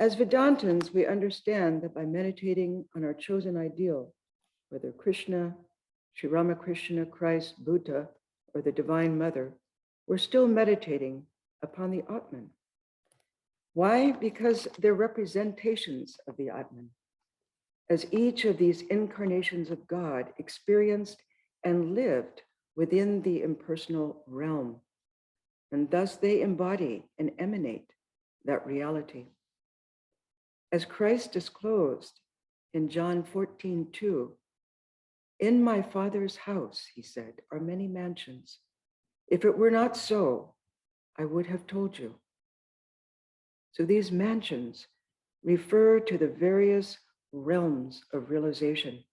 As Vedantins, we understand that by meditating on our chosen ideal, whether Krishna, Sri Ramakrishna, Christ, Buddha, or the Divine Mother, we're still meditating upon the Atman. Why? Because they're representations of the Atman, as each of these incarnations of God experienced and lived within the impersonal realm, and thus they embody and emanate that reality. As Christ disclosed in John 14:2, "In my Father's house," he said, "are many mansions. If it were not so, I would have told you." So these mansions refer to the various realms of realization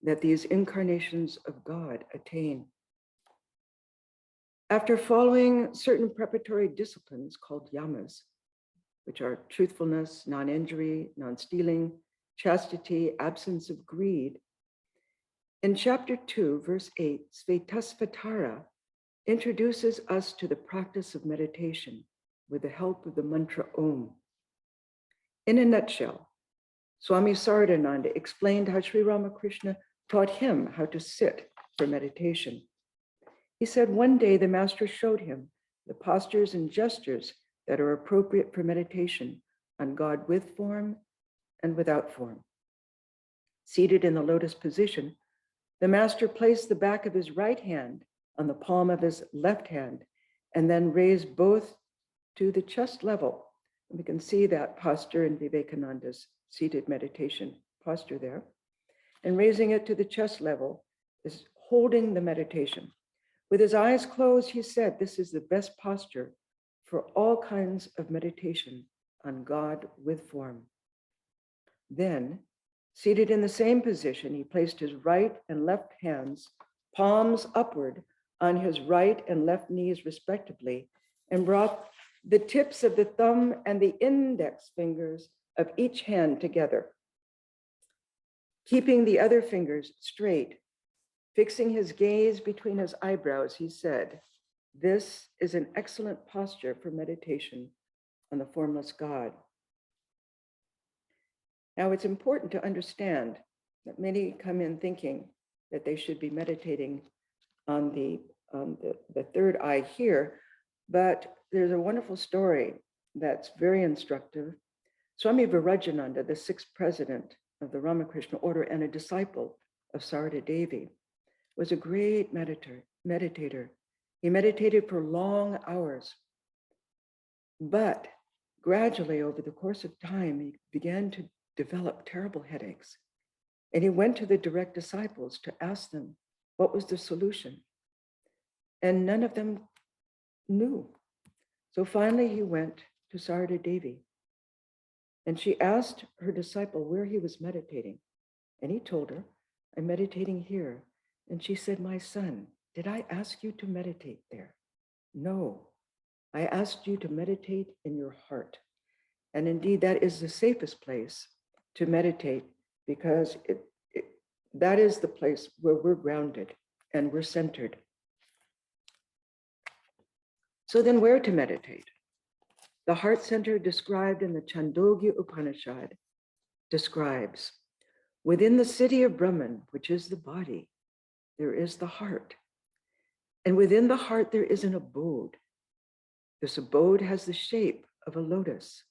that these incarnations of God attain. After following certain preparatory disciplines called yamas, which are truthfulness, non-injury, non-stealing, chastity, absence of greed, in chapter 2, verse 8, Svetasvatara introduces us to the practice of meditation with the help of the mantra Om. In a nutshell, Swami Saradananda explained how Sri Ramakrishna taught him how to sit for meditation. He said one day the master showed him the postures and gestures that are appropriate for meditation on God with form and without form. Seated in the lotus position, the master placed the back of his right hand on the palm of his left hand and then raised both to the chest level. And we can see that posture in Vivekananda's seated meditation posture there. And raising it to the chest level is holding the meditation. With his eyes closed, he said, "This is the best posture for all kinds of meditation on God with form." Then, seated in the same position, he placed his right and left hands, palms upward, on his right and left knees respectively, and brought the tips of the thumb and the index fingers of each hand together. Keeping the other fingers straight, fixing his gaze between his eyebrows, he said, "This is an excellent posture for meditation on the formless God." Now, it's important to understand that many come in thinking that they should be meditating on the third eye here, but there's a wonderful story that's very instructive. Swami Virajananda, the sixth president of the Ramakrishna order and a disciple of Sarada Devi, was a great meditator. He meditated for long hours, but gradually over the course of time, he began to develop terrible headaches. And he went to the direct disciples to ask them what was the solution. And none of them knew. So finally he went to Sarada Devi. And she asked her disciple where he was meditating. And he told her, "I'm meditating here." And she said, "My son, did I ask you to meditate there?" "No, I asked you to meditate in your heart." And indeed, that is the safest place to meditate, because that is the place where we're grounded and we're centered. So then where to meditate? The heart center described in the Chandogya Upanishad describes, within the city of Brahman, which is the body, there is the heart. And within the heart, there is an abode. This abode has the shape of a lotus.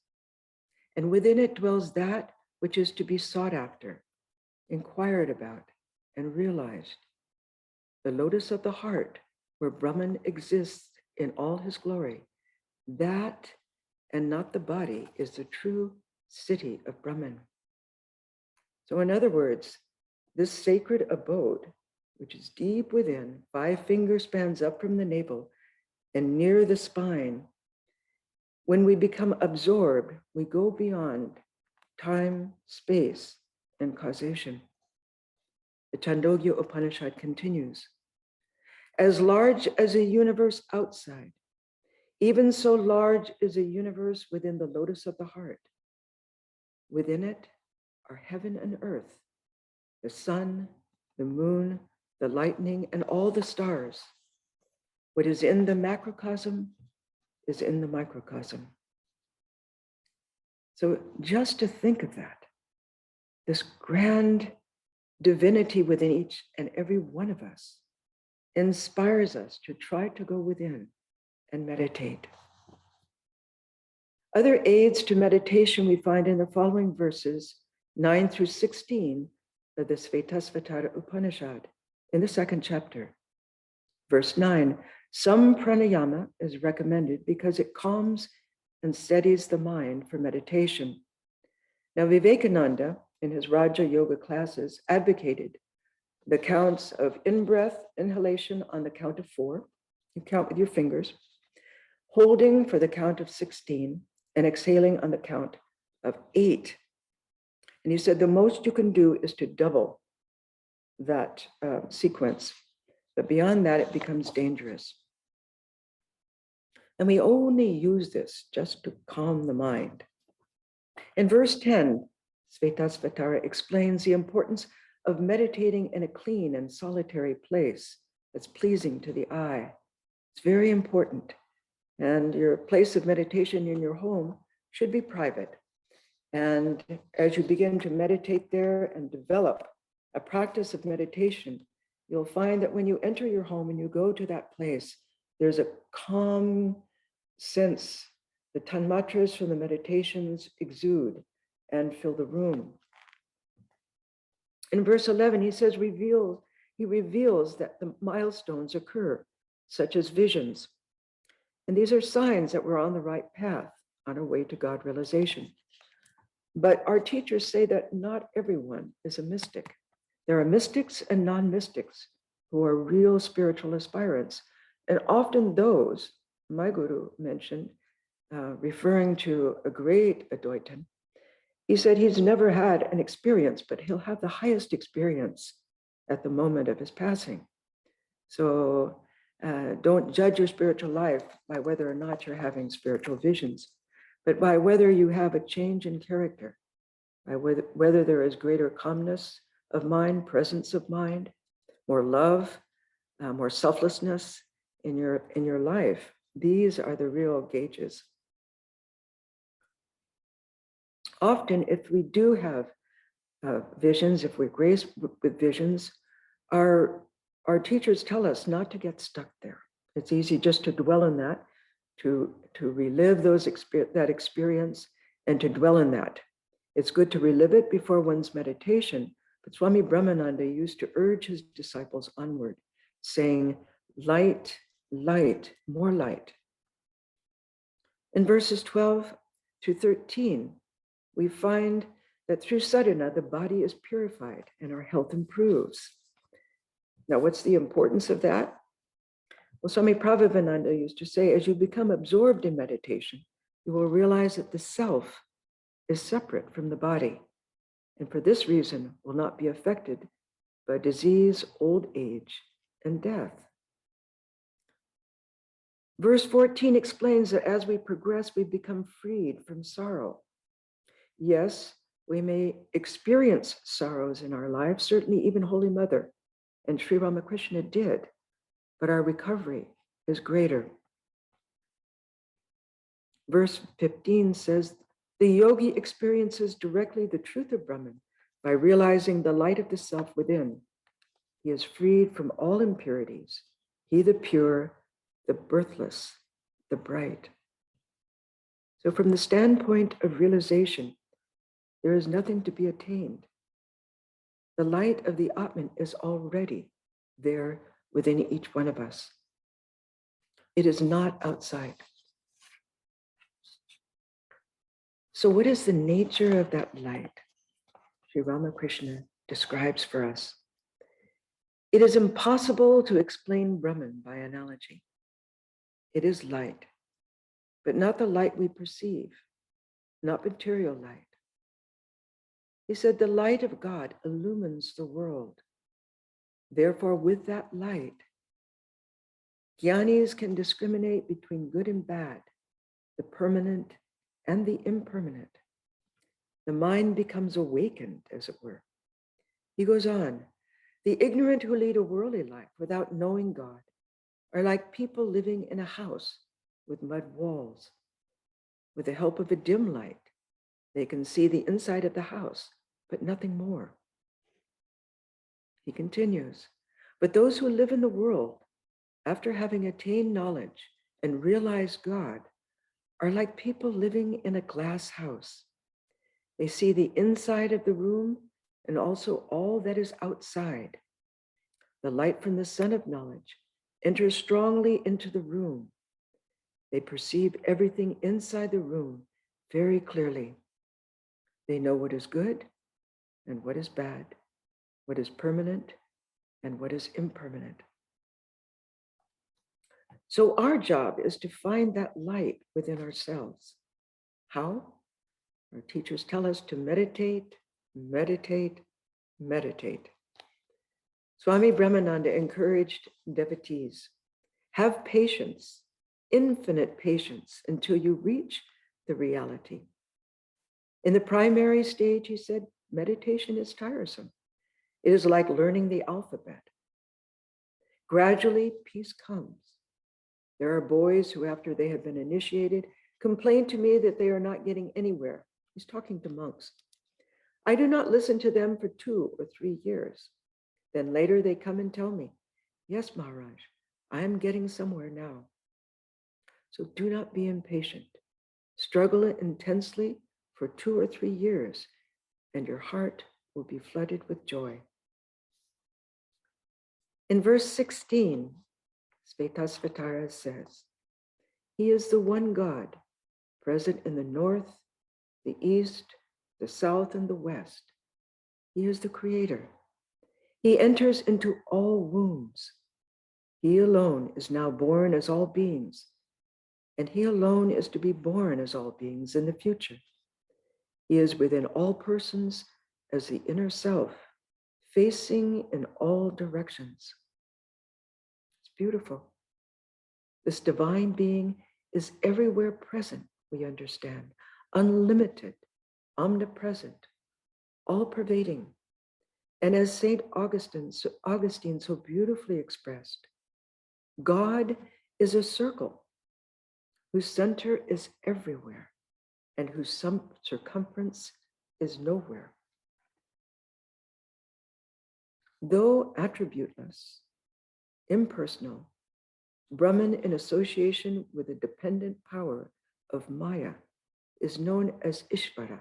And within it dwells that which is to be sought after, inquired about, and realized. The lotus of the heart, where Brahman exists in all his glory, that and not the body is the true city of Brahman. So in other words, this sacred abode, which is deep within, 5 finger spans up from the navel and near the spine, when we become absorbed, we go beyond time, space, and causation. The Chandogya Upanishad continues, as large as a universe outside, even so large is a universe within the lotus of the heart. Within it are heaven and earth, the sun, the moon, the lightning, and all the stars. What is in the macrocosm is in the microcosm. So just to think of that, this grand divinity within each and every one of us inspires us to try to go within and meditate. Other aids to meditation we find in the following verses, 9 through 16 of the Svetasvatara Upanishad in the 2nd chapter. Verse 9, some pranayama is recommended because it calms and steadies the mind for meditation. Now, Vivekananda, in his Raja Yoga classes, advocated the counts of in-breath, inhalation on the count of 4, you count with your fingers, holding for the count of 16, and exhaling on the count of 8. And he said the most you can do is to double that sequence. But beyond that, it becomes dangerous. And we only use this just to calm the mind. In verse 10, Svetasvatara explains the importance of meditating in a clean and solitary place that's pleasing to the eye. It's very important. And your place of meditation in your home should be private. And as you begin to meditate there and develop a practice of meditation, you'll find that when you enter your home and you go to that place, there's a calm sense. The tanmatras from the meditations exude and fill the room. In verse 11, he says, he reveals that the milestones occur, such as visions. And these are signs that we're on the right path, on our way to God realization. But our teachers say that not everyone is a mystic. There are mystics and non-mystics who are real spiritual aspirants. And often those, my guru mentioned, referring to a great Advaitin, he said he's never had an experience, but he'll have the highest experience at the moment of his passing. So don't judge your spiritual life by whether or not you're having spiritual visions, but by whether you have a change in character, by whether there is greater calmness of mind, presence of mind, more love, more selflessness in your life. These are the real gauges. Often, if we do have visions, if we're graced with visions, our teachers tell us not to get stuck there. It's easy just to dwell in that, to relive that experience and to dwell in that. It's good to relive it before one's meditation, but Swami Brahmananda used to urge his disciples onward, saying, light, light, more light. In verses 12 to 13, we find that through sadhana, the body is purified and our health improves. Now, what's the importance of that? Well, Swami Pravrajika used to say, as you become absorbed in meditation, you will realize that the self is separate from the body, and for this reason will not be affected by disease, old age, and death. Verse 14 explains that as we progress, we become freed from sorrow. Yes, we may experience sorrows in our lives, certainly even Holy Mother and Sri Ramakrishna did, but our recovery is greater. Verse 15 says, the yogi experiences directly the truth of Brahman by realizing the light of the self within. He is freed from all impurities. He the pure, the birthless, the bright. So from the standpoint of realization, there is nothing to be attained. The light of the Atman is already there within each one of us. It is not outside. So what is the nature of that light? Sri Ramakrishna describes for us. It is impossible to explain Brahman by analogy. It is light, but not the light we perceive, not material light. He said, the light of God illumines the world. Therefore, with that light, Jnanis can discriminate between good and bad, the permanent and the impermanent. The mind becomes awakened, as it were. He goes on, the ignorant who lead a worldly life without knowing God are like people living in a house with mud walls. With the help of a dim light, They can see the inside of the house, but nothing more. He continues, but those who live in the world, after having attained knowledge and realized God, are like people living in a glass house. They see the inside of the room and also all that is outside. The light from the sun of knowledge enters strongly into the room. They perceive everything inside the room very clearly. They know what is good and what is bad, what is permanent and what is impermanent. So our job is to find that light within ourselves. How? Our teachers tell us to meditate, meditate, meditate. Swami Brahmananda encouraged devotees, have patience, infinite patience, until you reach the reality. In the primary stage, he said, meditation is tiresome. It is like learning the alphabet. Gradually, peace comes. There are boys who, after they have been initiated, complain to me that they are not getting anywhere. He's talking to monks. I do not listen to them for 2 or 3 years. Then later they come and tell me, yes, Maharaj, I am getting somewhere now. So do not be impatient. Struggle intensely for 2 or 3 years, and your heart will be flooded with joy. In verse 16, Svetasvatara says, he is the one God, present in the north, the east, the south, and the west. He is the creator. He enters into all wombs. He alone is now born as all beings, and he alone is to be born as all beings in the future. He is within all persons as the inner self, facing in all directions. It's beautiful. This divine being is everywhere present, we understand, unlimited, omnipresent, all-pervading. And as St. Augustine so beautifully expressed, God is a circle whose center is everywhere and whose circumference is nowhere. Though attributeless, impersonal, Brahman in association with the dependent power of Maya is known as Ishvara,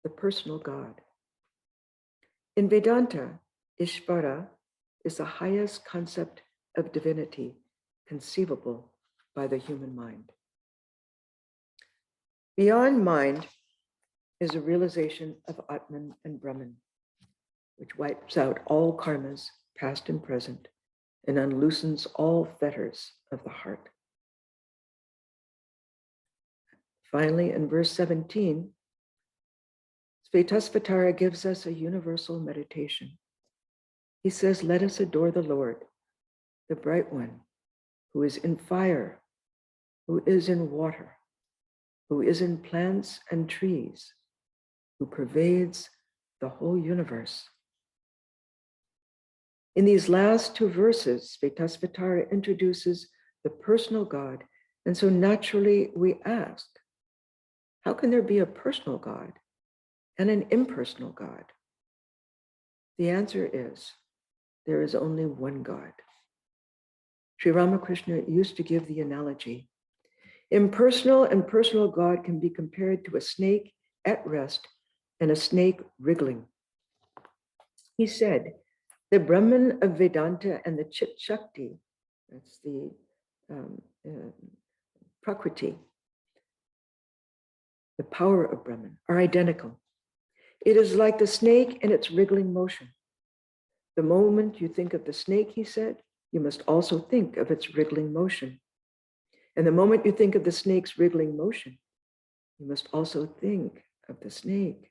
the personal God. In Vedanta, Ishvara is the highest concept of divinity conceivable by the human mind. Beyond mind is a realization of Atman and Brahman, which wipes out all karmas, past and present, and unloosens all fetters of the heart. Finally, in verse 17, Svetasvatara gives us a universal meditation. He says, let us adore the Lord, the Bright One, who is in fire, who is in water, who is in plants and trees, who pervades the whole universe. In these last 2 verses, Svetasvatara introduces the personal God, and so naturally we ask, how can there be a personal God and an impersonal God? The answer is, there is only one God. Sri Ramakrishna used to give the analogy, impersonal and personal God can be compared to a snake at rest and a snake wriggling. He said, the Brahman of Vedanta and the Chit Shakti, that's the Prakriti, the power of Brahman, are identical. It is like the snake and its wriggling motion. The moment you think of the snake, he said, you must also think of its wriggling motion. And the moment you think of the snake's wriggling motion, you must also think of the snake.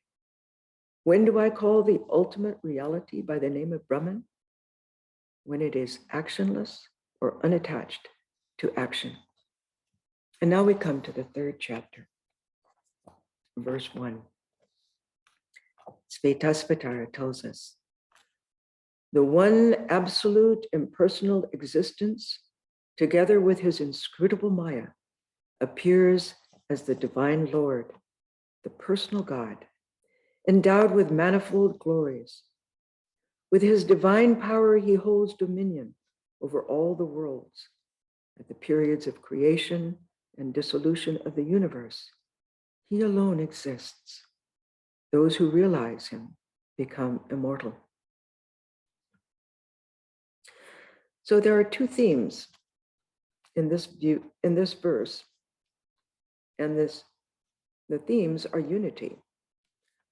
When do I call the ultimate reality by the name of Brahman? When it is actionless or unattached to action. And now we come to the 3rd chapter, verse 1. Svetasvatara tells us, the one absolute impersonal existence, together with his inscrutable Maya, appears as the divine Lord, the personal God, endowed with manifold glories. With his divine power, he holds dominion over all the worlds. At the periods of creation and dissolution of the universe, he alone exists. Those who realize him become immortal. So there are two themes in this verse, and the themes are unity,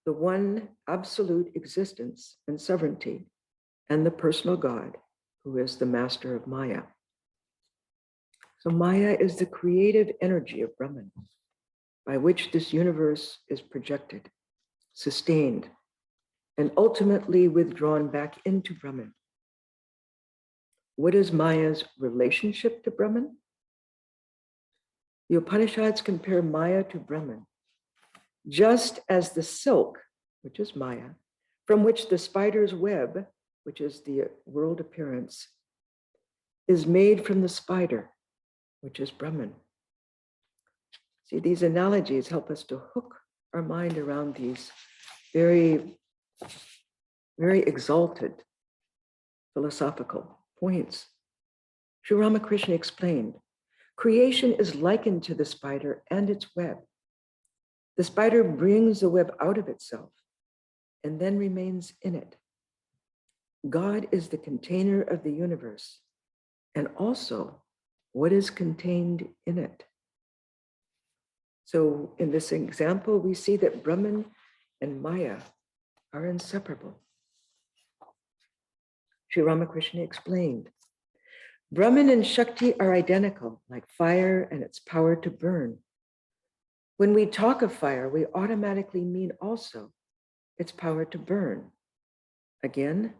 the one absolute existence and sovereignty, and the personal God, who is the master of Maya. So Maya is the creative energy of Brahman, by which this universe is projected, sustained, and ultimately withdrawn back into Brahman. What is Maya's relationship to Brahman? The Upanishads compare Maya to Brahman, just as the silk, which is Maya, from which the spider's web, which is the world appearance, is made from the spider, which is Brahman. See, these analogies help us to hook our mind around these very, very exalted philosophical points. Sri Ramakrishna explained, creation is likened to the spider and its web. The spider brings the web out of itself and then remains in it. God is the container of the universe and also what is contained in it. So in this example, we see that Brahman and Maya are inseparable. Sri Ramakrishna explained, Brahman and Shakti are identical, like fire and its power to burn. When we talk of fire, we automatically mean also its power to burn. Again,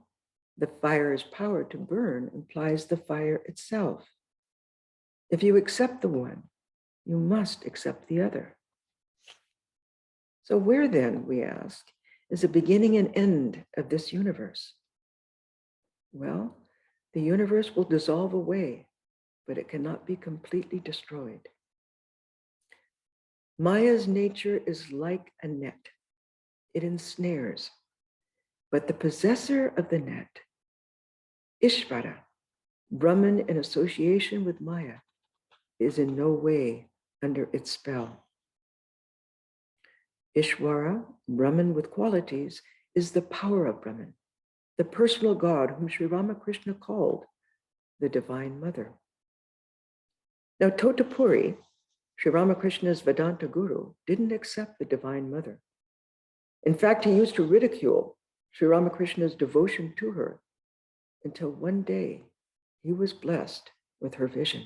the fire's power to burn implies the fire itself. If you accept the one, you must accept the other. So where then, we ask, is the beginning and end of this universe? Well, the universe will dissolve away, but it cannot be completely destroyed. Maya's nature is like a net. It ensnares, but the possessor of the net, Ishvara, Brahman in association with Maya, is in no way under its spell. Ishvara, Brahman with qualities, is the power of Brahman, the personal God whom Sri Ramakrishna called the Divine Mother. Now, Totapuri, Sri Ramakrishna's Vedanta guru, didn't accept the Divine Mother. In fact, he used to ridicule Sri Ramakrishna's devotion to her until one day he was blessed with her vision.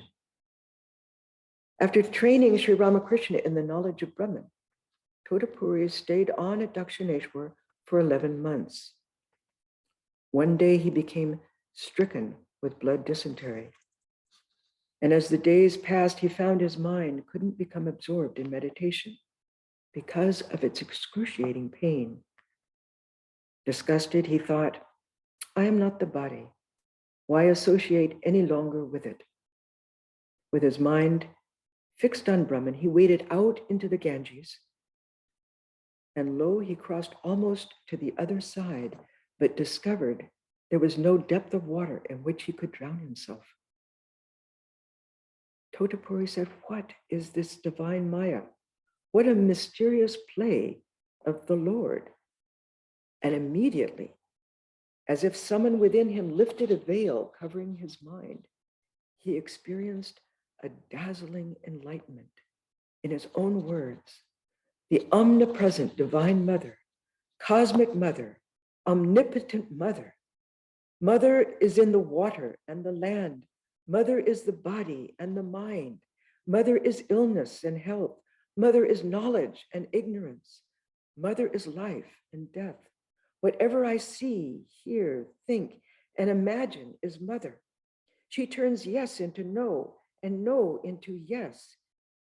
After training Sri Ramakrishna in the knowledge of Brahman, Totapuri stayed on at Dakshineshwar for 11 months. One day he became stricken with blood dysentery. And as the days passed, he found his mind couldn't become absorbed in meditation because of its excruciating pain. Disgusted, he thought, I am not the body. Why associate any longer with it? With his mind fixed on Brahman, he waded out into the Ganges. And lo, he crossed almost to the other side, but discovered there was no depth of water in which he could drown himself. Totapuri said, what is this divine Maya? What a mysterious play of the Lord. And immediately, as if someone within him lifted a veil covering his mind, he experienced a dazzling enlightenment. In his own words, the omnipresent Divine Mother, cosmic Mother, omnipotent Mother. Mother is in the water and the land. Mother is the body and the mind. Mother is illness and health. Mother is knowledge and ignorance. Mother is life and death. Whatever I see, hear, think, and imagine is Mother. She turns yes into no and no into yes.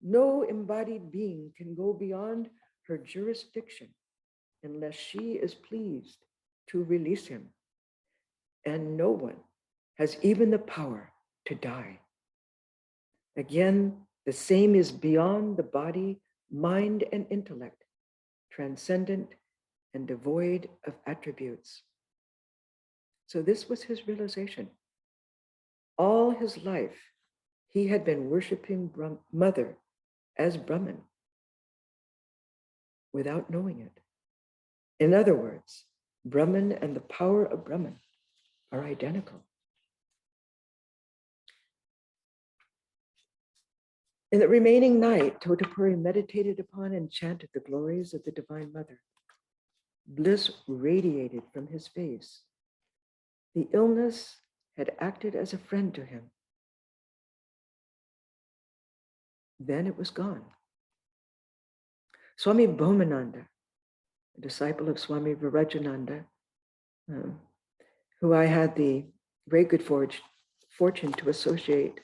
No embodied being can go beyond her jurisdiction unless she is pleased to release him. And no one has even the power to die. Again, the same is beyond the body, mind, and intellect. transcendent, and devoid of attributes. So this was his realization. All his life, he had been worshiping Mother as Brahman without knowing it. In other words, Brahman and the power of Brahman are identical. In the remaining night, Totapuri meditated upon and chanted the glories of the Divine Mother. Bliss radiated from his face. The illness had acted as a friend to him. Then it was gone. Swami Bhomananda, a disciple of Swami Virajananda, who I had the great good fortune to associate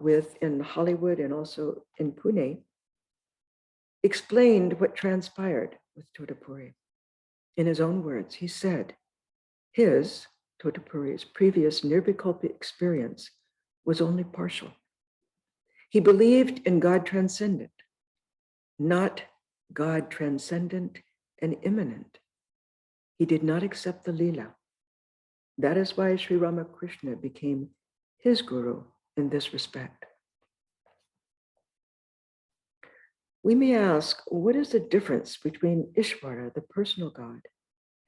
with in Hollywood and also in Pune, explained what transpired with Totapuri. In his own words, he said, his, Totapuri's, previous nirvikalpa experience was only partial. He believed in God transcendent, not God transcendent and immanent. He did not accept the Leela. That is why Sri Ramakrishna became his guru in this respect. We may ask, what is the difference between Ishvara, the personal God,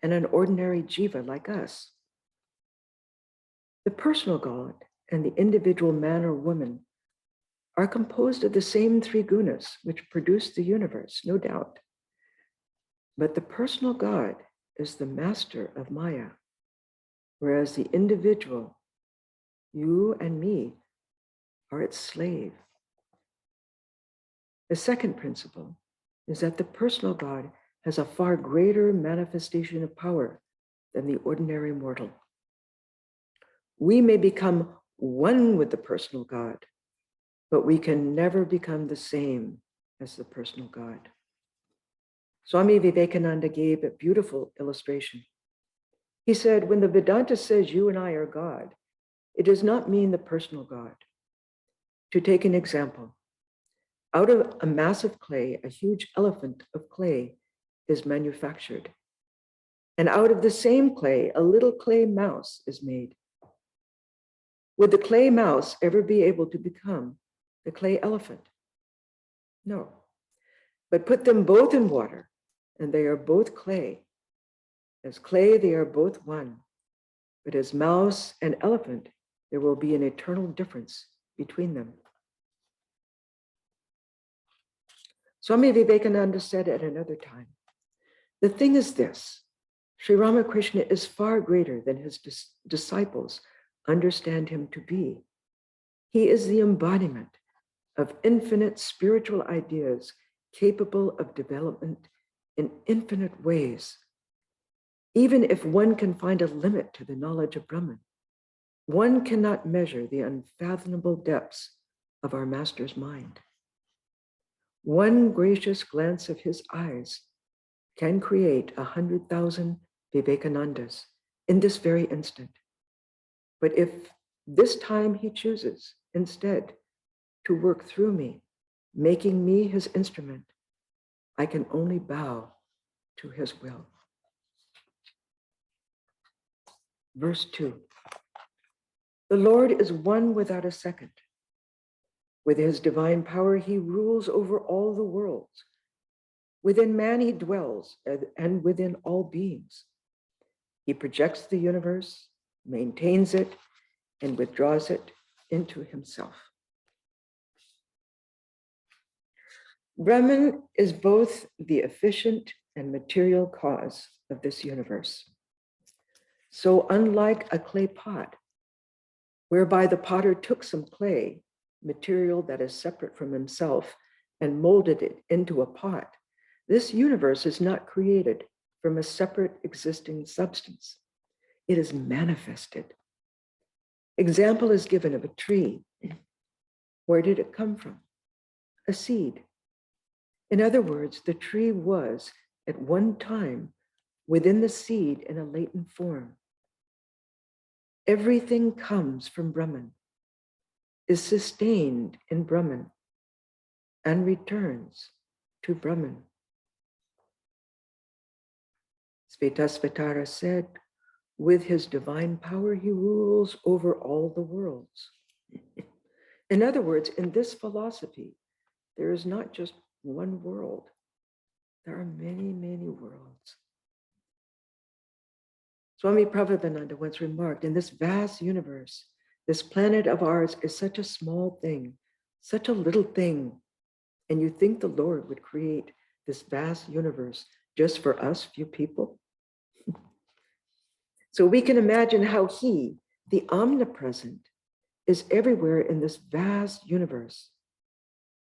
and an ordinary jiva like us? The personal God and the individual man or woman are composed of the same three gunas which produce the universe, no doubt. But the personal God is the master of Maya, whereas the individual, you and me, are its slave. The second principle is that the personal God has a far greater manifestation of power than the ordinary mortal. We may become one with the personal God, but we can never become the same as the personal God. Swami Vivekananda gave a beautiful illustration. He said, when the Vedanta says you and I are God, it does not mean the personal God. To take an example, out of a mass of clay, a huge elephant of clay is manufactured. And out of the same clay, a little clay mouse is made. Would the clay mouse ever be able to become the clay elephant? No. But put them both in water, and they are both clay. As clay, they are both one. But as mouse and elephant, there will be an eternal difference between them. Swami Vivekananda said at another time, the thing is this, Sri Ramakrishna is far greater than his disciples understand him to be. He is the embodiment of infinite spiritual ideas capable of development in infinite ways. Even if one can find a limit to the knowledge of Brahman, one cannot measure the unfathomable depths of our master's mind. One gracious glance of his eyes can create 100,000 Vivekanandas in this very instant. But if this time he chooses instead to work through me, making me his instrument, I can only bow to his will. Verse 2. The Lord is one without a second. With his divine power, he rules over all the worlds. Within man, he dwells, and within all beings. He projects the universe, maintains it, and withdraws it into himself. Brahman is both the efficient and material cause of this universe. So unlike a clay pot, whereby the potter took some clay, material that is separate from himself, and molded it into a pot, this universe is not created from a separate existing substance. It is manifested. Example is given of a tree. Where did it come from? A seed. In other words, the tree was at one time within the seed in a latent form. Everything comes from Brahman, is sustained in Brahman, and returns to Brahman. Svetasvatara said, with his divine power, he rules over all the worlds. In other words, in this philosophy, there is not just one world. There are many, many worlds. Swami Prabhupada once remarked, in this vast universe, this planet of ours is such a small thing, such a little thing. And you think the Lord would create this vast universe just for us few people? So we can imagine how he, the omnipresent, is everywhere in this vast universe.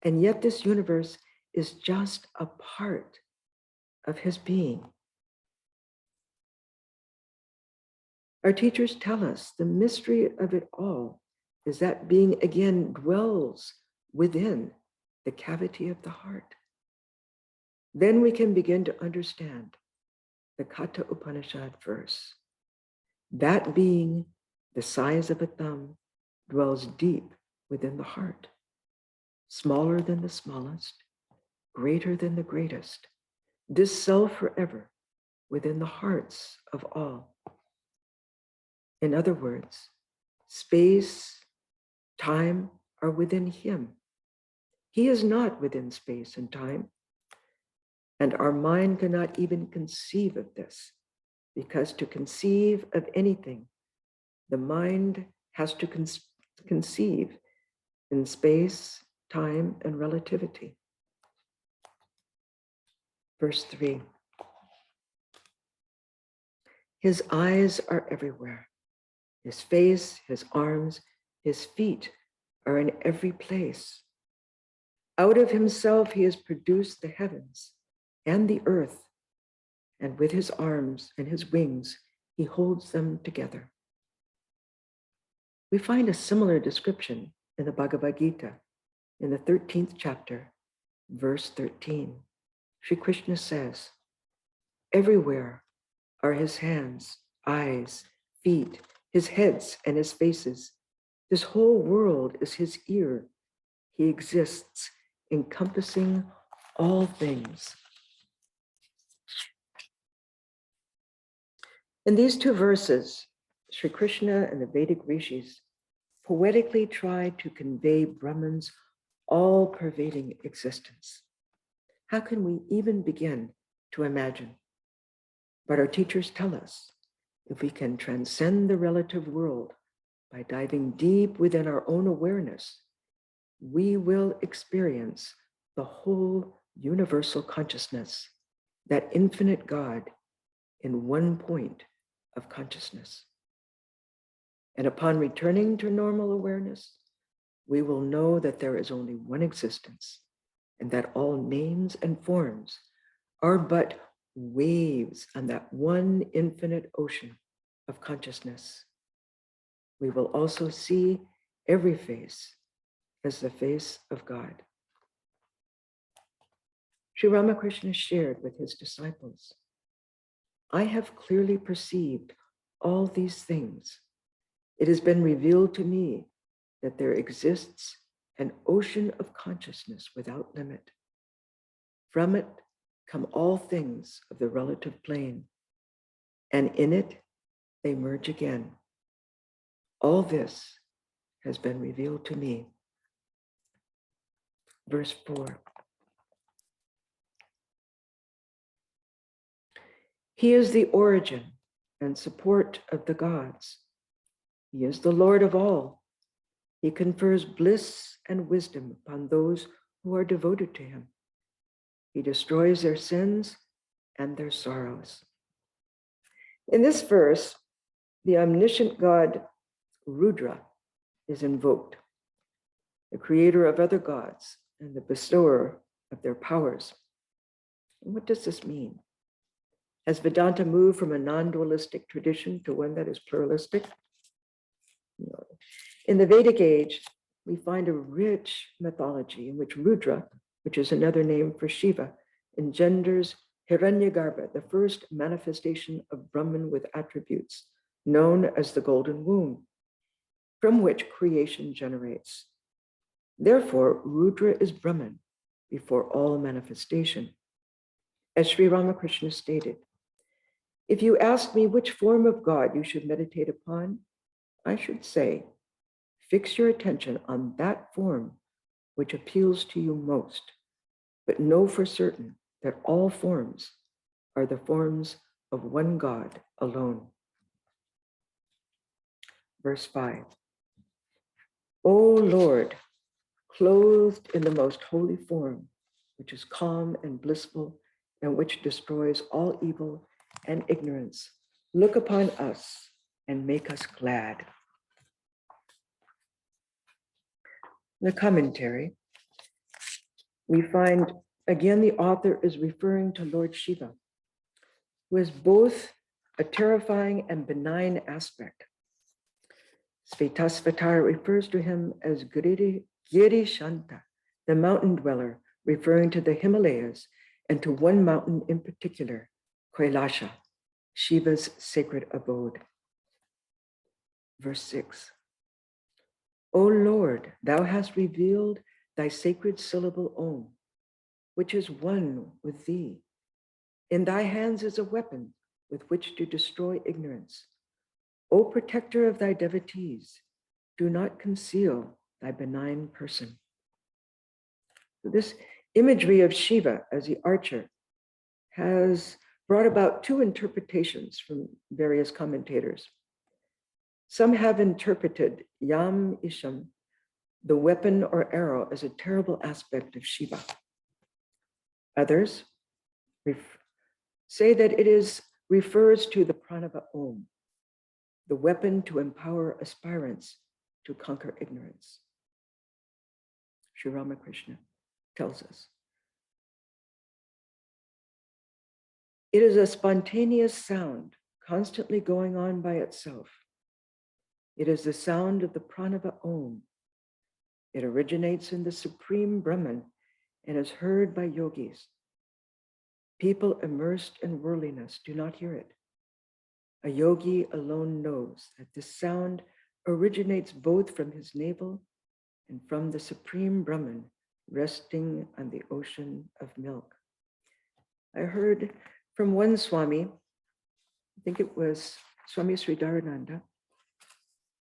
And yet this universe is just a part of his being. Our teachers tell us the mystery of it all is that being again dwells within the cavity of the heart. Then we can begin to understand the Katha Upanishad verse. That being the size of a thumb dwells deep within the heart, smaller than the smallest, greater than the greatest, dissolved forever within the hearts of all. In other words, space, time are within him. He is not within space and time. And our mind cannot even conceive of this, because to conceive of anything, the mind has to conceive in space, time, and relativity. Verse 3. His eyes are everywhere. His face, his arms, his feet are in every place. Out of himself he has produced the heavens and the earth, and with his arms and his wings, he holds them together. We find a similar description in the Bhagavad Gita, in the 13th chapter, verse 13. Sri Krishna says, everywhere are his hands, eyes, feet, his heads, and his faces. This whole world is his ear. He exists, encompassing all things. In these two verses, Sri Krishna and the Vedic rishis poetically try to convey Brahman's all-pervading existence. How can we even begin to imagine? But our teachers tell us, if we can transcend the relative world by diving deep within our own awareness, we will experience the whole universal consciousness, that infinite God in one point of consciousness. And upon returning to normal awareness, we will know that there is only one existence, and that all names and forms are but waves on that one infinite ocean of consciousness. We will also see every face as the face of God. Sri Ramakrishna shared with his disciples, I have clearly perceived all these things. It has been revealed to me that there exists an ocean of consciousness without limit. From it come all things of the relative plane, and in it they merge again. All this has been revealed to me. Verse 4. He is the origin and support of the gods. He is the Lord of all. He confers bliss and wisdom upon those who are devoted to him. He destroys their sins and their sorrows. In this verse, the omniscient God Rudra is invoked, the creator of other gods and the bestower of their powers. And what does this mean? Has Vedanta moved from a non-dualistic tradition to one that is pluralistic? No. In the Vedic age, we find a rich mythology in which Rudra, which is another name for Shiva, engenders Hiranyagarbha, the first manifestation of Brahman with attributes, known as the golden womb, from which creation generates. Therefore, Rudra is Brahman before all manifestation. As Sri Ramakrishna stated, If you ask me which form of God you should meditate upon, I should say, fix your attention on that form which appeals to you most, but know for certain that all forms are the forms of one God alone. Verse 5. O Lord, clothed in the most holy form, which is calm and blissful, and which destroys all evil and ignorance, look upon us and make us glad. In the commentary, we find again the author is referring to Lord Shiva, who is both a terrifying and benign aspect. Svetasvatara refers to him as Giri Shanta, the mountain dweller, referring to the Himalayas and to one mountain in particular, Kailasha, Shiva's sacred abode. Verse 6. O Lord, thou hast revealed thy sacred syllable Om, which is one with thee. In thy hands is a weapon with which to destroy ignorance. O protector of thy devotees, do not conceal thy benign person. This imagery of Shiva as the archer has brought about two interpretations from various commentators. Some have interpreted Yam Isham, the weapon or arrow, as a terrible aspect of Shiva. Others say that it refers to the Pranava Om, the weapon to empower aspirants to conquer ignorance. Sri Ramakrishna tells us. It is a spontaneous sound constantly going on by itself. It is the sound of the Pranava Om. It originates in the supreme Brahman and is heard by yogis. People immersed in worldliness do not hear it. A yogi alone knows that this sound originates both from his navel and from the supreme Brahman resting on the ocean of milk. I heard from one Swami, I think it was Swami Sridharananda,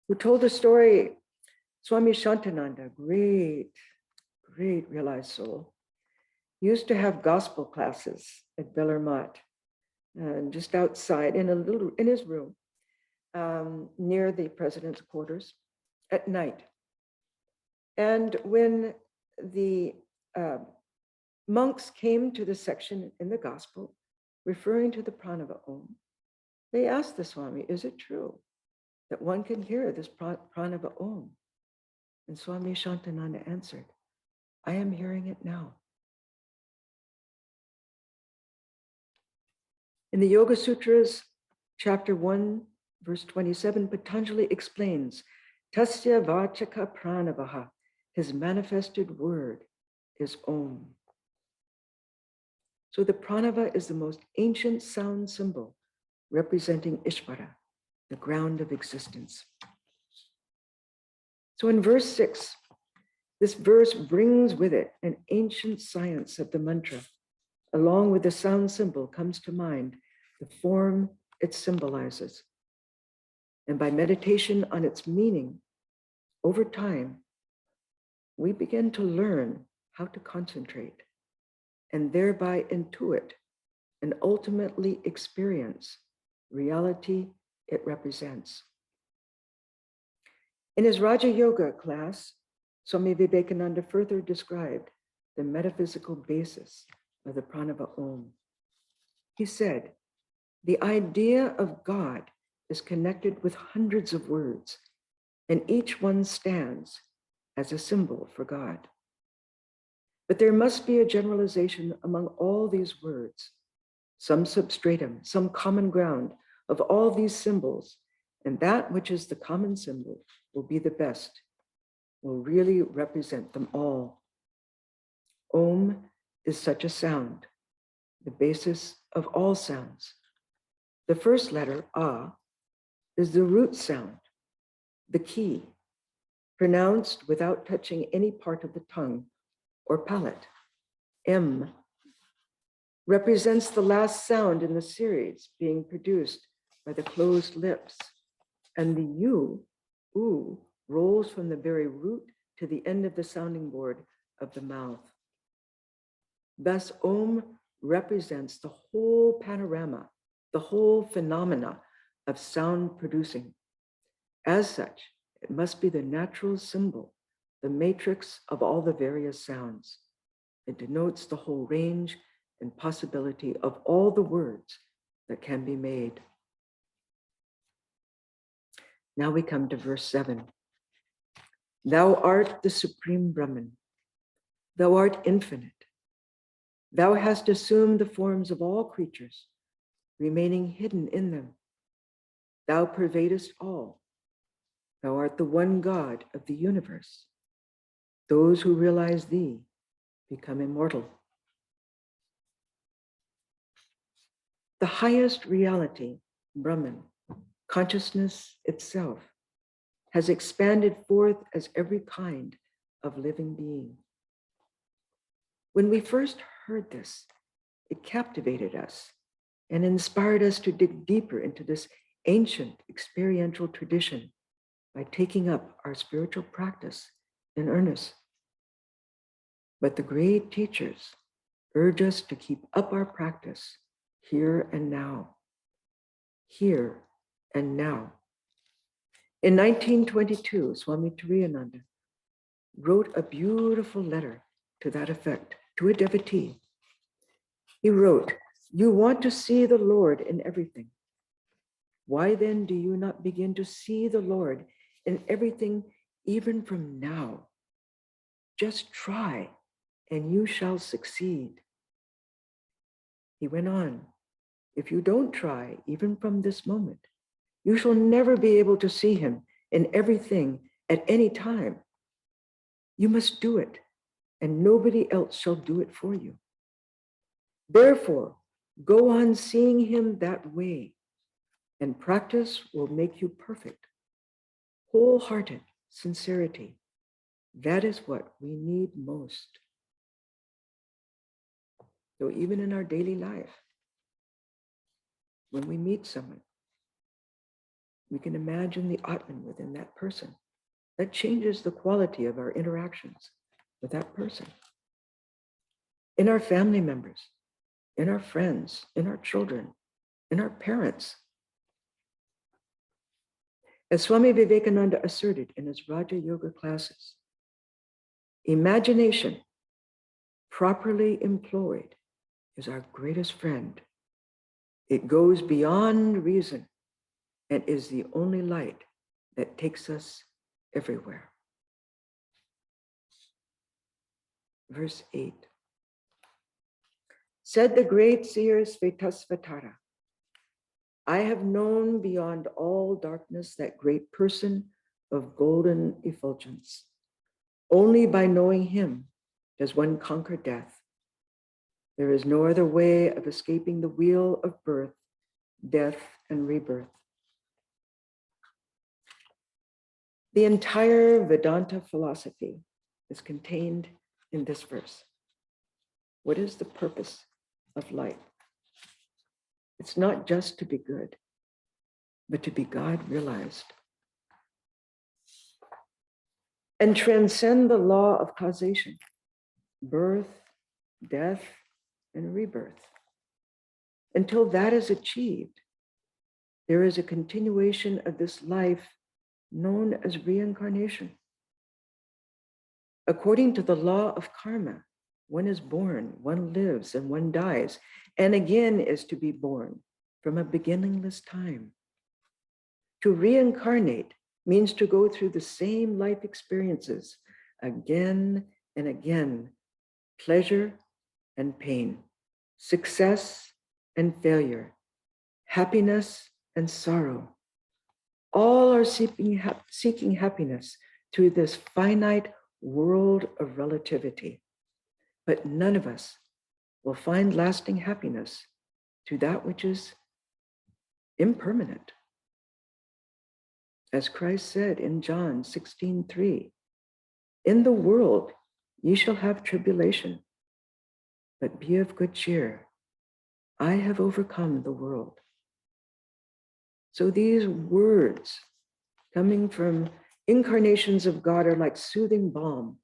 who told a story. Swami Shantananda, great realized soul, used to have gospel classes at Bellarmine, and just outside in his room, near the president's quarters at night. And when the monks came to the section in the gospel referring to the Pranava Om, they asked the Swami, is it true that one can hear this Pranava Om? And Swami Shantananda answered, I am hearing it now. In the Yoga Sutras, chapter 1, verse 27, Patanjali explains, Tasya Vachaka Pranavaha, his manifested word is Om. So the Pranava is the most ancient sound symbol representing Ishvara, the ground of existence. So in verse 6, this verse brings with it an ancient science of the mantra. Along with the sound symbol comes to mind the form it symbolizes. And by meditation on its meaning, over time, we begin to learn how to concentrate and thereby intuit and ultimately experience reality it represents. In his Raja Yoga class, Swami Vivekananda further described the metaphysical basis of the Pranava Om. He said, the idea of God is connected with hundreds of words, and each one stands as a symbol for God. But there must be a generalization among all these words, some substratum, some common ground of all these symbols, and that which is the common symbol will be the best, will really represent them all. Om is such a sound, the basis of all sounds. The first letter, A, is the root sound, the key, pronounced without touching any part of the tongue or palate. M represents the last sound in the series being produced by the closed lips. And the U, oo, rolls from the very root to the end of the sounding board of the mouth. Thus, Om represents the whole panorama, the whole phenomena of sound producing. As such, it must be the natural symbol, the matrix of all the various sounds. It denotes the whole range and possibility of all the words that can be made. Now we come to verse 7. Thou art the supreme Brahman. Thou art infinite. Thou hast assumed the forms of all creatures, remaining hidden in them. Thou pervadest all. Thou art the one God of the universe. Those who realize thee become immortal. The highest reality, Brahman, consciousness itself, has expanded forth as every kind of living being. When we first heard this, it captivated us and inspired us to dig deeper into this ancient experiential tradition by taking up our spiritual practice in earnest. But the great teachers urge us to keep up our practice here and now. Here and now. In 1922, Swami Turiyananda wrote a beautiful letter to that effect to a devotee. He wrote, "You want to see the Lord in everything. Why then do you not begin to see the Lord in everything even from now? Just try and you shall succeed." He went on, "If you don't try even from this moment, you shall never be able to see him in everything at any time. You must do it, and nobody else shall do it for you. Therefore, go on seeing him that way, and practice will make you perfect. Wholehearted sincerity, that is what we need most." So even in our daily life, when we meet someone, we can imagine the Atman within that person. That changes the quality of our interactions with that person. In our family members, in our friends, in our children, in our parents. As Swami Vivekananda asserted in his Raja Yoga classes, imagination, properly employed, is our greatest friend. It goes beyond reason and is the only light that takes us everywhere. Verse 8. Said the great seer Svetasvatara, "I have known beyond all darkness that great person of golden effulgence. Only by knowing him does one conquer death. There is no other way of escaping the wheel of birth, death, and rebirth." The entire Vedanta philosophy is contained in this verse. What is the purpose of life? It's not just to be good, but to be God realized and transcend the law of causation, birth, death, and rebirth. Until that is achieved, there is a continuation of this life known as reincarnation. According to the law of karma, one is born, one lives, and one dies, and again is to be born from a beginningless time. To reincarnate means to go through the same life experiences again and again, pleasure and pain, success and failure, happiness and sorrow. All are seeking happiness through this finite world of relativity. But none of us will find lasting happiness through that which is impermanent. As Christ said in John 16:3, "In the world ye shall have tribulation, but be of good cheer. I have overcome the world. So these words coming from incarnations of God are like soothing balm,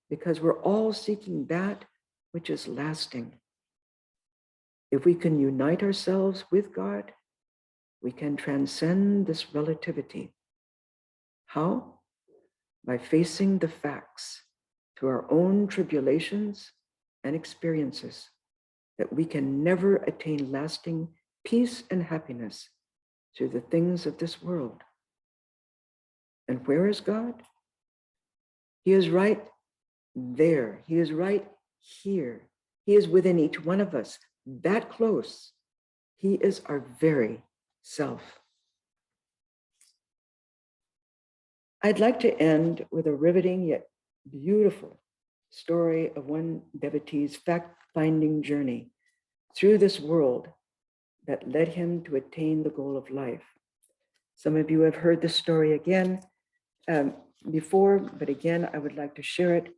because we're all seeking that which is lasting. If we can unite ourselves with God, we can transcend this relativity. How? By facing the facts through our own tribulations and experiences, that we can never attain lasting peace and happiness through the things of this world. And where is God? He is right there. He is right here. He is within each one of us, that close. He is our very self. I'd like to end with a riveting yet beautiful story of one devotee's fact-finding journey through this world that led him to attain the goal of life. Some of you have heard this story again before, but again, I would like to share it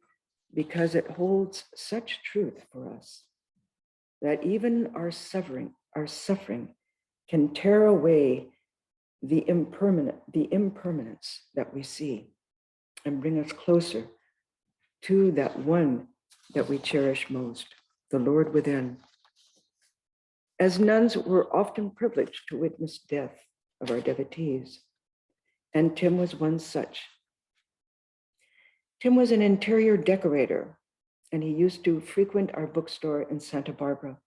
because it holds such truth for us that even our suffering can tear away the impermanence that we see and bring us closer to that one that we cherish most, the Lord within. As nuns, we're often privileged to witness death of our devotees, and Tim was one such. Tim was an interior decorator, and he used to frequent our bookstore in Santa Barbara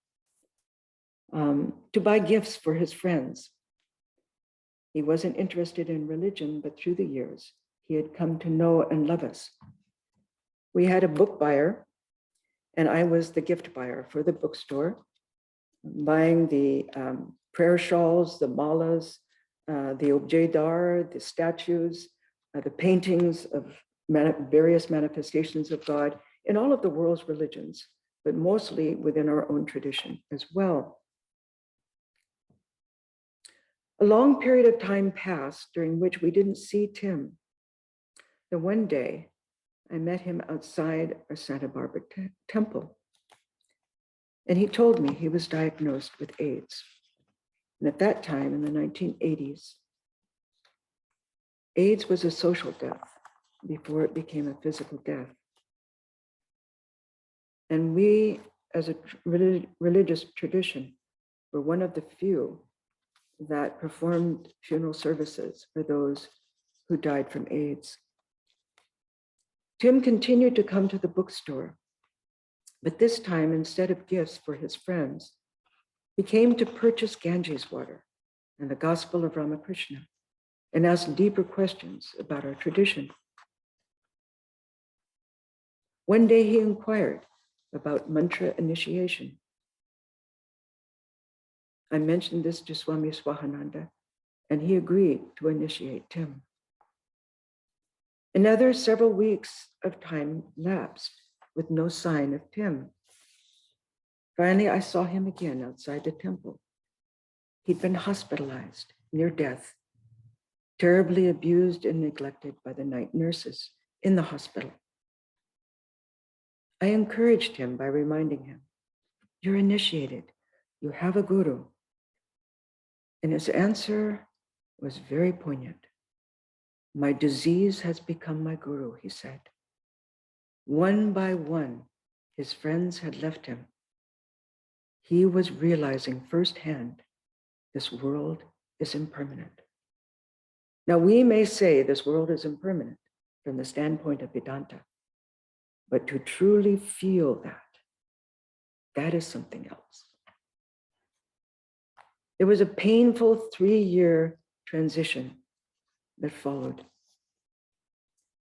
to buy gifts for his friends. He wasn't interested in religion, but through the years, he had come to know and love us. We had a book buyer, and I was the gift buyer for the bookstore, buying the prayer shawls, the malas, the objet d'art, the statues, the paintings of various manifestations of God in all of the world's religions, but mostly within our own tradition as well. A long period of time passed during which we didn't see Tim. Then one day, I met him outside our Santa Barbara temple. And he told me he was diagnosed with AIDS. And at that time, in the 1980s, AIDS was a social death before it became a physical death. And we, as a religious tradition, were one of the few that performed funeral services for those who died from AIDS. Tim continued to come to the bookstore, but this time, instead of gifts for his friends, he came to purchase Ganges water and the gospel of Ramakrishna and ask deeper questions about our tradition. One day he inquired about mantra initiation. I mentioned this to Swami Swahananda, and he agreed to initiate Tim. Another several weeks of time lapsed with no sign of Tim. Finally, I saw him again outside the temple. He'd been hospitalized, near death, terribly abused and neglected by the night nurses in the hospital. I encouraged him by reminding him, "You're initiated, you have a guru." And his answer was very poignant. "My disease has become my guru," he said. One by one, his friends had left him. He was realizing firsthand, this world is impermanent. Now, we may say this world is impermanent from the standpoint of Vedanta, but to truly feel that is something else. There was a painful 3-year transition that followed.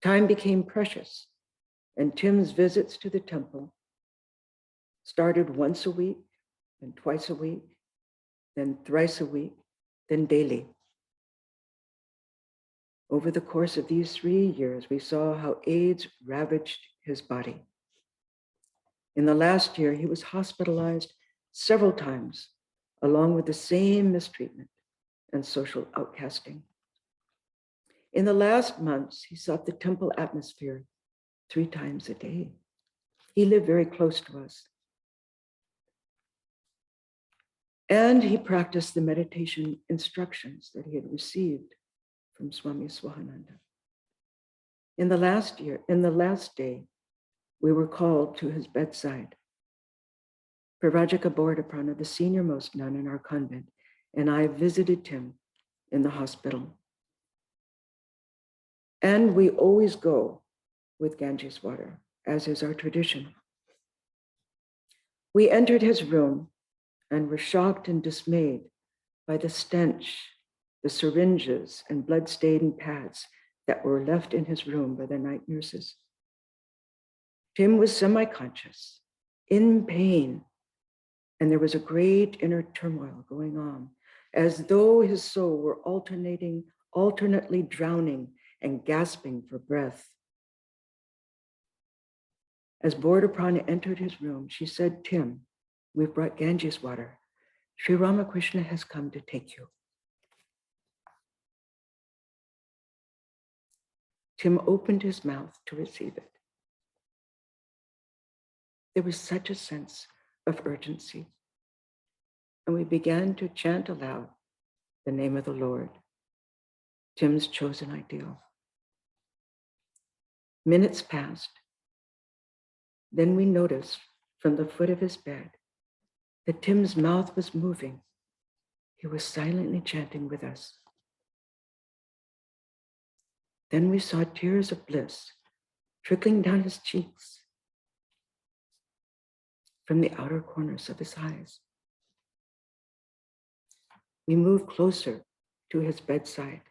Time became precious, and Tim's visits to the temple started once a week, then twice a week, then thrice a week, then daily. Over the course of these 3 years, we saw how AIDS ravaged his body. In the last year, he was hospitalized several times, along with the same mistreatment and social outcasting. In the last months, he sought the temple atmosphere 3 times a day. He lived very close to us. And he practiced the meditation instructions that he had received from Swami Swahananda. In the last day, we were called to his bedside. Pravrajika Brahmaprana, the senior-most nun in our convent, and I visited him in the hospital. And we always go with Ganges water, as is our tradition. We entered his room and were shocked and dismayed by the stench, the syringes and blood-stained pads that were left in his room by the night nurses. Tim was semi-conscious, in pain, and there was a great inner turmoil going on, as though his soul were alternately drowning and gasping for breath. As Brahmaprana entered his room, she said, "Tim, we've brought Ganges water. Sri Ramakrishna has come to take you." Tim opened his mouth to receive it. There was such a sense of urgency, and we began to chant aloud the name of the Lord, Tim's chosen ideal. Minutes passed. Then we noticed from the foot of his bed that Tim's mouth was moving. He was silently chanting with us. Then we saw tears of bliss trickling down his cheeks from the outer corners of his eyes. We moved closer to his bedside,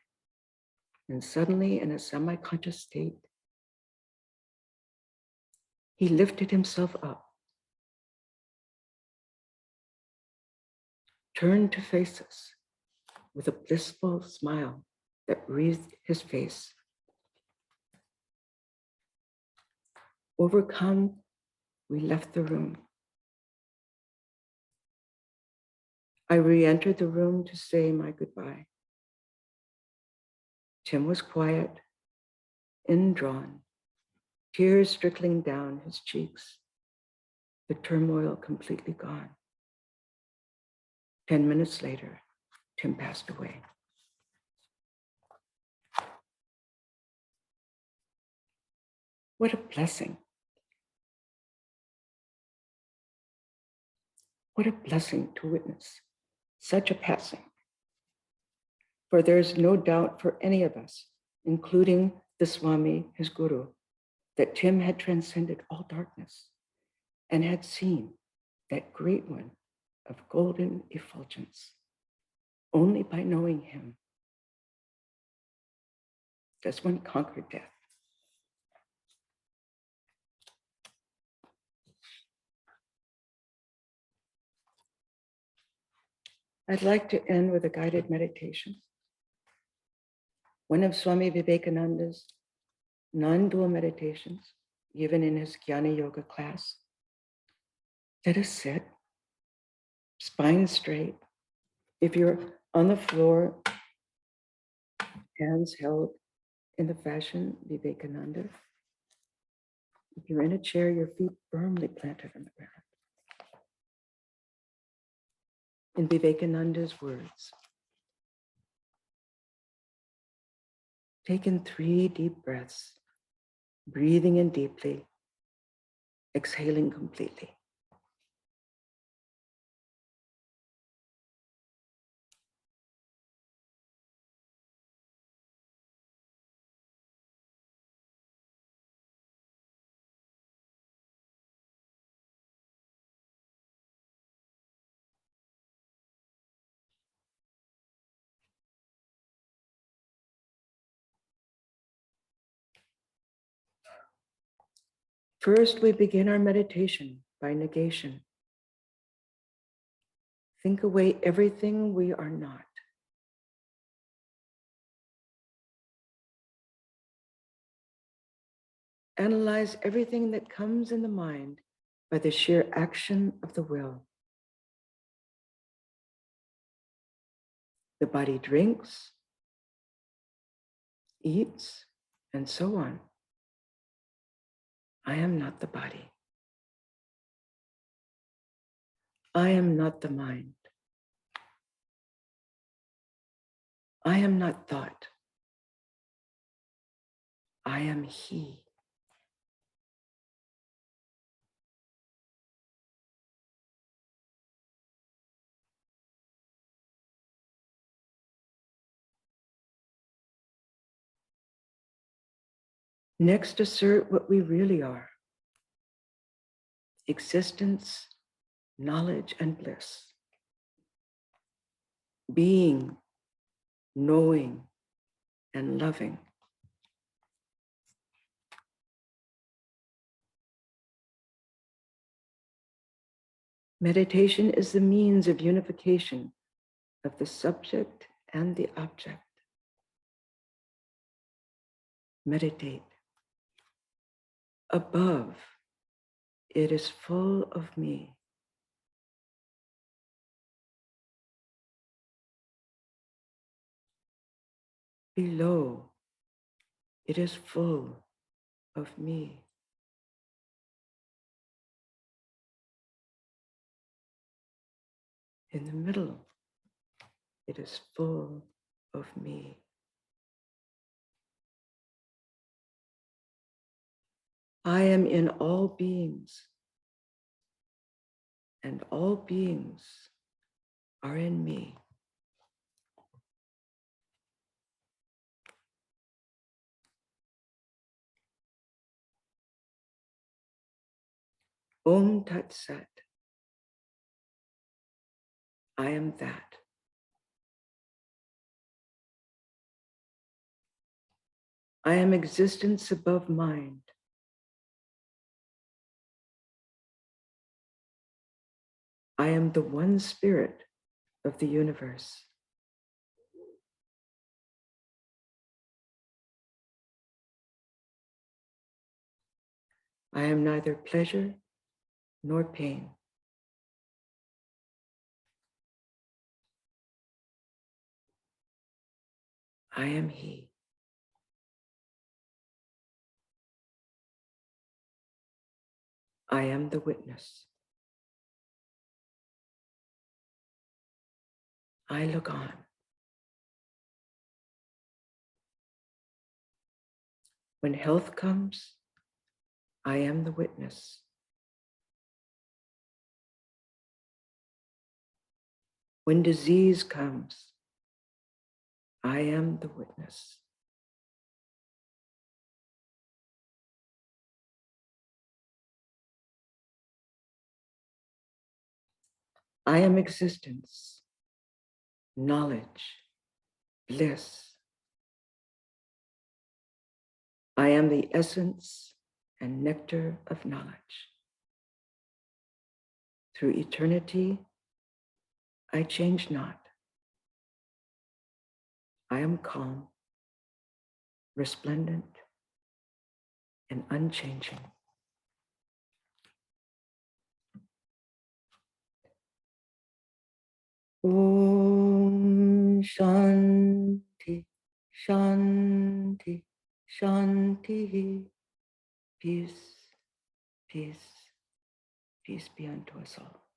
and suddenly, in a semi-conscious state, he lifted himself up, turned to face us with a blissful smile that wreathed his face. Overcome, we left the room. I re-entered the room to say my goodbye. Tim was quiet, indrawn, tears trickling down his cheeks, the turmoil completely gone. 10 minutes later, Tim passed away. What a blessing. What a blessing to witness such a passing. For there is no doubt for any of us, including the Swami, his guru, that Tim had transcended all darkness and had seen that great one of golden effulgence. Only by knowing him does one conquer death. I'd like to end with a guided meditation. One of Swami Vivekananda's non-dual meditations, given in his Jnana Yoga class. Let us sit, spine straight. If you're on the floor, hands held in the fashion Vivekananda. If you're in a chair, your feet firmly planted on the ground. In Vivekananda's words, take in 3 deep breaths, breathing in deeply, exhaling completely. First, we begin our meditation by negation. Think away everything we are not. Analyze everything that comes in the mind by the sheer action of the will. The body drinks, eats, and so on. I am not the body. I am not the mind. I am not thought. I am He. Next, assert what we really are: existence, knowledge, and bliss. Being, knowing, and loving. Meditation is the means of unification of the subject and the object. Meditate. Above, it is full of me. Below, it is full of me. In the middle, it is full of me. I am in all beings, and all beings are in me. Om Tat Sat. I am that. I am existence above mind. I am the one spirit of the universe. I am neither pleasure nor pain. I am He. I am the witness. I look on. When health comes, I am the witness. When disease comes, I am the witness. I am existence, knowledge, bliss. I am the essence and nectar of knowledge. Through eternity, I change not. I am calm, resplendent, and unchanging. Om Shanti, Shanti, Shanti. Peace, peace, peace be unto us all.